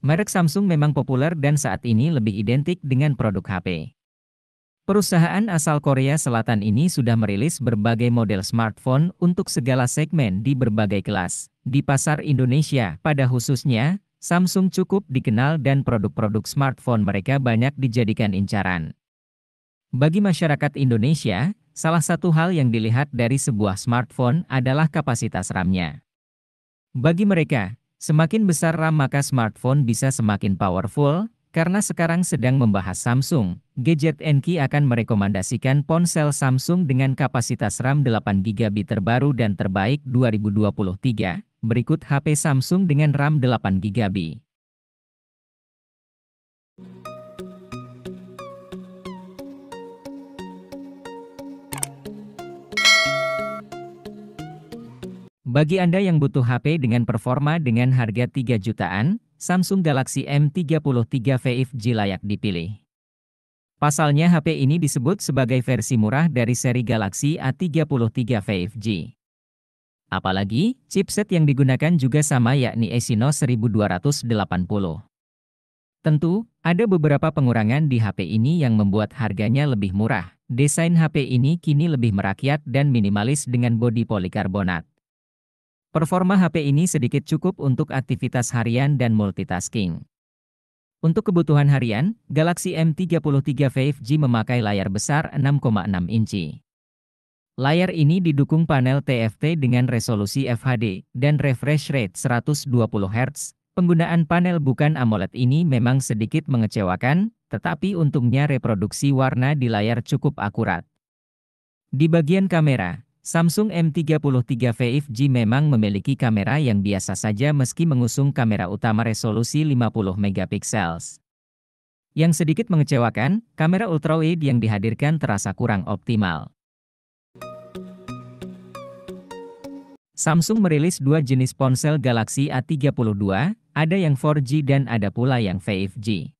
Merek Samsung memang populer dan saat ini lebih identik dengan produk HP. Perusahaan asal Korea Selatan ini sudah merilis berbagai model smartphone untuk segala segmen di berbagai kelas. Di pasar Indonesia, pada khususnya, Samsung cukup dikenal dan produk-produk smartphone mereka banyak dijadikan incaran. Bagi masyarakat Indonesia, salah satu hal yang dilihat dari sebuah smartphone adalah kapasitas RAM-nya. Bagi mereka, semakin besar RAM maka smartphone bisa semakin powerful, karena sekarang sedang membahas Samsung. Gadget NK akan merekomendasikan ponsel Samsung dengan kapasitas RAM 8GB terbaru dan terbaik 2023. Berikut HP Samsung dengan RAM 8GB. Bagi Anda yang butuh HP dengan performa dengan harga 3 jutaan, Samsung Galaxy M33 5G layak dipilih. Pasalnya HP ini disebut sebagai versi murah dari seri Galaxy A33 5G. Apalagi, chipset yang digunakan juga sama yakni Exynos 1280. Tentu, ada beberapa pengurangan di HP ini yang membuat harganya lebih murah. Desain HP ini kini lebih merakyat dan minimalis dengan bodi polikarbonat. Performa HP ini sedikit cukup untuk aktivitas harian dan multitasking. Untuk kebutuhan harian, Galaxy M33 5G memakai layar besar 6,6 inci. Layar ini didukung panel TFT dengan resolusi FHD dan refresh rate 120 Hz. Penggunaan panel bukan AMOLED ini memang sedikit mengecewakan, tetapi untungnya reproduksi warna di layar cukup akurat. Di bagian kamera, Samsung M33 5G memang memiliki kamera yang biasa saja meski mengusung kamera utama resolusi 50 megapiksel. Yang sedikit mengecewakan, kamera ultrawide yang dihadirkan terasa kurang optimal. Samsung merilis dua jenis ponsel Galaxy A32, ada yang 4G dan ada pula yang 5G.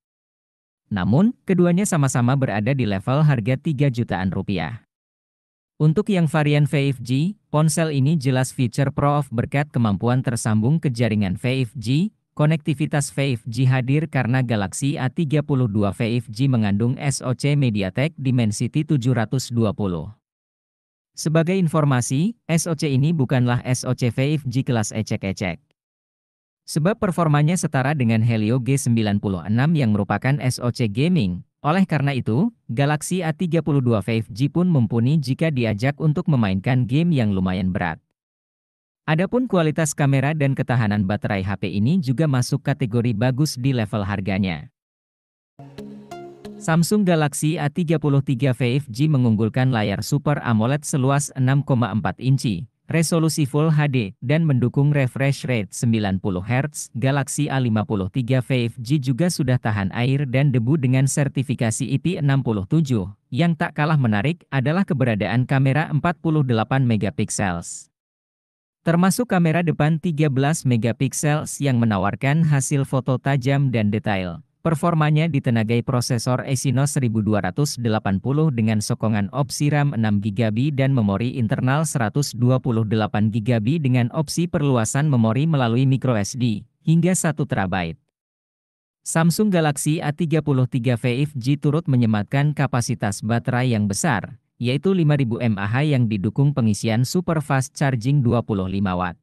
Namun, keduanya sama-sama berada di level harga 3 jutaan rupiah. Untuk yang varian 5G, ponsel ini jelas fitur Pro berkat kemampuan tersambung ke jaringan 5G. Konektivitas 5G hadir karena Galaxy A32 5G mengandung SoC MediaTek Dimensity 720. Sebagai informasi, SoC ini bukanlah SoC 5G kelas ecek-ecek. Sebab performanya setara dengan Helio G96 yang merupakan SoC gaming. Oleh karena itu, Galaxy A32 5G pun mumpuni jika diajak untuk memainkan game yang lumayan berat. Adapun kualitas kamera dan ketahanan baterai HP ini juga masuk kategori bagus di level harganya. Samsung Galaxy A33 5G mengunggulkan layar Super AMOLED seluas 6,4 inci. Resolusi Full HD, dan mendukung refresh rate 90 Hz, Galaxy A53 5G juga sudah tahan air dan debu dengan sertifikasi IP67. Yang tak kalah menarik adalah keberadaan kamera 48 megapiksel. Termasuk kamera depan 13 megapiksel yang menawarkan hasil foto tajam dan detail. Performanya ditenagai prosesor Exynos 1280 dengan sokongan opsi RAM 6GB dan memori internal 128GB dengan opsi perluasan memori melalui microSD, hingga 1TB. Samsung Galaxy A33 5G turut menyematkan kapasitas baterai yang besar, yaitu 5000 mAh yang didukung pengisian super fast charging 25 Watt.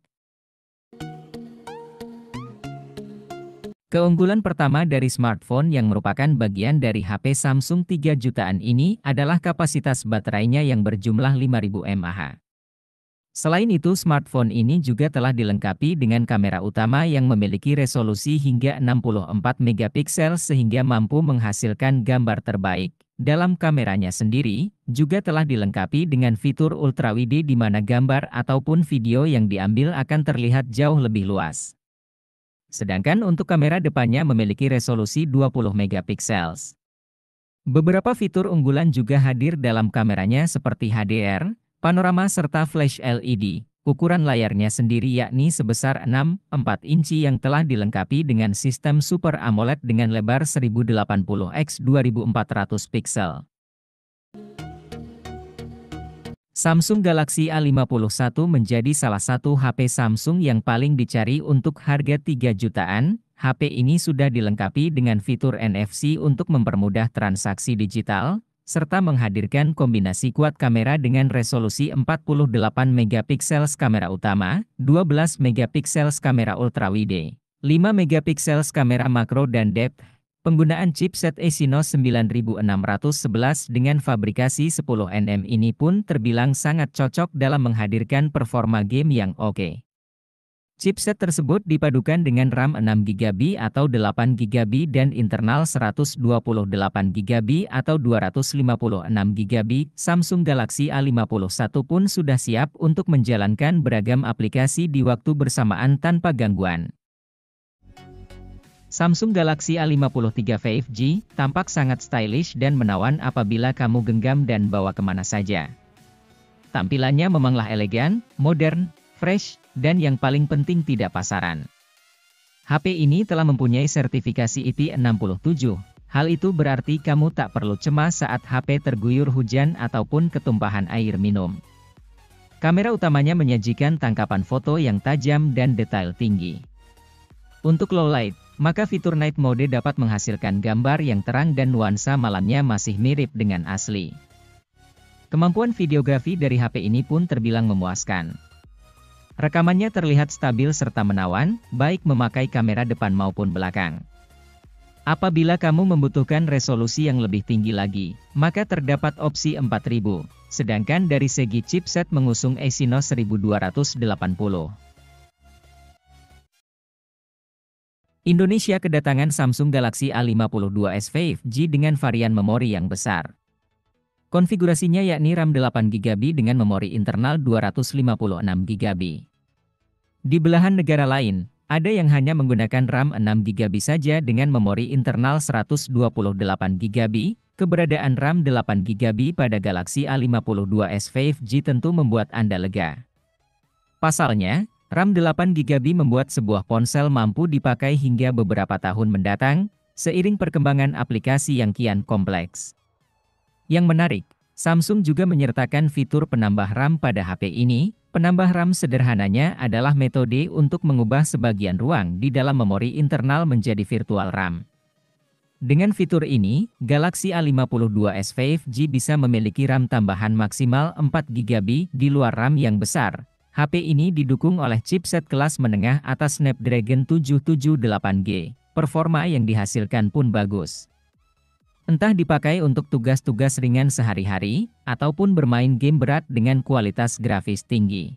Keunggulan pertama dari smartphone yang merupakan bagian dari HP Samsung 3 jutaan ini adalah kapasitas baterainya yang berjumlah 5000 mAh. Selain itu, smartphone ini juga telah dilengkapi dengan kamera utama yang memiliki resolusi hingga 64 megapiksel sehingga mampu menghasilkan gambar terbaik. Dalam kameranya sendiri, juga telah dilengkapi dengan fitur ultrawide di mana gambar ataupun video yang diambil akan terlihat jauh lebih luas. Sedangkan untuk kamera depannya memiliki resolusi 20 megapiksel. Beberapa fitur unggulan juga hadir dalam kameranya seperti HDR, panorama serta flash LED. Ukuran layarnya sendiri yakni sebesar 6,4 inci yang telah dilengkapi dengan sistem Super AMOLED dengan lebar 1080x 2400 piksel. Samsung Galaxy A51 menjadi salah satu HP Samsung yang paling dicari untuk harga 3 jutaan. HP ini sudah dilengkapi dengan fitur NFC untuk mempermudah transaksi digital, serta menghadirkan kombinasi kuat kamera dengan resolusi 48 megapiksel kamera utama, 12 megapiksel kamera ultrawide, 5 megapiksel kamera makro dan depth. Penggunaan chipset Exynos 9611 dengan fabrikasi 10 nm ini pun terbilang sangat cocok dalam menghadirkan performa game yang oke. Chipset tersebut dipadukan dengan RAM 6GB atau 8GB dan internal 128GB atau 256GB. Samsung Galaxy A51 pun sudah siap untuk menjalankan beragam aplikasi di waktu bersamaan tanpa gangguan. Samsung Galaxy A53 5G tampak sangat stylish dan menawan apabila kamu genggam dan bawa kemana saja. Tampilannya memanglah elegan, modern, fresh, dan yang paling penting tidak pasaran. HP ini telah mempunyai sertifikasi IP67. Hal itu berarti kamu tak perlu cemas saat HP terguyur hujan ataupun ketumpahan air minum. Kamera utamanya menyajikan tangkapan foto yang tajam dan detail tinggi. Untuk low light, maka fitur night mode dapat menghasilkan gambar yang terang dan nuansa malamnya masih mirip dengan asli. Kemampuan videografi dari HP ini pun terbilang memuaskan. Rekamannya terlihat stabil serta menawan, baik memakai kamera depan maupun belakang. Apabila kamu membutuhkan resolusi yang lebih tinggi lagi, maka terdapat opsi 4000, sedangkan dari segi chipset mengusung Exynos 1280. Indonesia kedatangan Samsung Galaxy A52s 5G dengan varian memori yang besar. Konfigurasinya yakni RAM 8GB dengan memori internal 256GB. Di belahan negara lain, ada yang hanya menggunakan RAM 6GB saja dengan memori internal 128GB. Keberadaan RAM 8GB pada Galaxy A52s 5G tentu membuat Anda lega. Pasalnya, RAM 8GB membuat sebuah ponsel mampu dipakai hingga beberapa tahun mendatang, seiring perkembangan aplikasi yang kian kompleks. Yang menarik, Samsung juga menyertakan fitur penambah RAM pada HP ini. Penambah RAM sederhananya adalah metode untuk mengubah sebagian ruang di dalam memori internal menjadi virtual RAM. Dengan fitur ini, Galaxy A52s 5G bisa memiliki RAM tambahan maksimal 4GB di luar RAM yang besar. HP ini didukung oleh chipset kelas menengah atas Snapdragon 778G. Performa yang dihasilkan pun bagus. Entah dipakai untuk tugas-tugas ringan sehari-hari, ataupun bermain game berat dengan kualitas grafis tinggi.